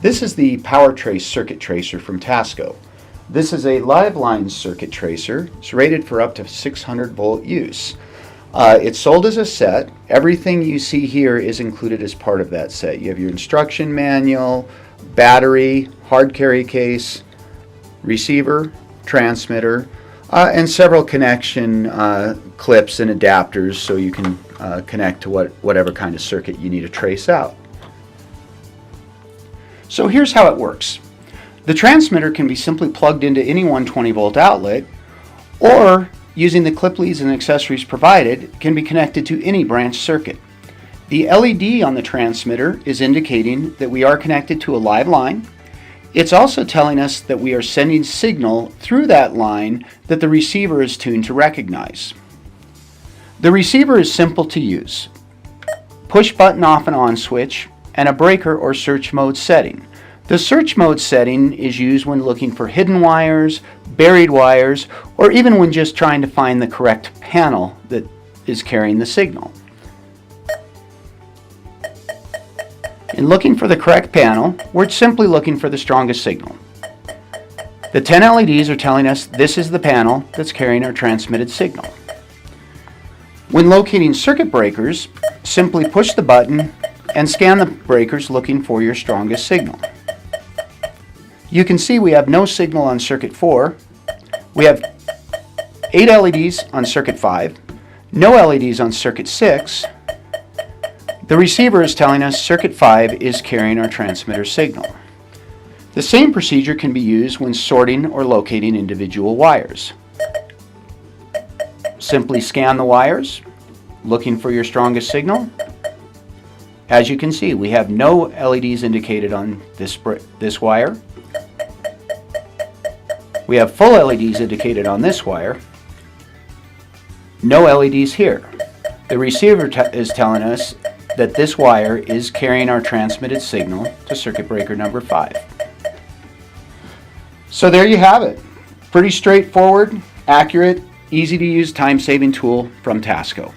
This is the Power Trace circuit tracer from Tasco. This is a live line circuit tracer. It's rated for up to 600 volt use. It's sold as a set. Everything you see here is included as part of that set. You have your instruction manual, battery, hard carry case, receiver, transmitter, and several connection clips and adapters so you can connect to whatever kind of circuit you need to trace out. So here's how it works. The transmitter can be simply plugged into any 120 volt outlet, or using the clip leads and accessories provided, can be connected to any branch circuit. The LED on the transmitter is indicating that we are connected to a live line. It's also telling us that we are sending signal through that line that the receiver is tuned to recognize. The receiver is simple to use. Push button off and on switch, and a breaker or search mode setting. The search mode setting is used when looking for hidden wires, buried wires, or even when just trying to find the correct panel that is carrying the signal. In looking for the correct panel, we're simply looking for the strongest signal. The 10 LEDs are telling us this is the panel that's carrying our transmitted signal. When locating circuit breakers, simply push the button and scan the breakers looking for your strongest signal. You can see we have no signal on circuit 4. We have 8 LEDs on circuit 5, no LEDs on circuit 6. The receiver is telling us circuit 5 is carrying our transmitter signal. The same procedure can be used when sorting or locating individual wires. Simply scan the wires, looking for your strongest signal. As you can see, we have no LEDs indicated on this wire. We have full LEDs indicated on this wire. No LEDs here. The receiver is telling us that this wire is carrying our transmitted signal to circuit breaker number 5. So there you have it. Pretty straightforward, accurate, easy to use time-saving tool from Tasco.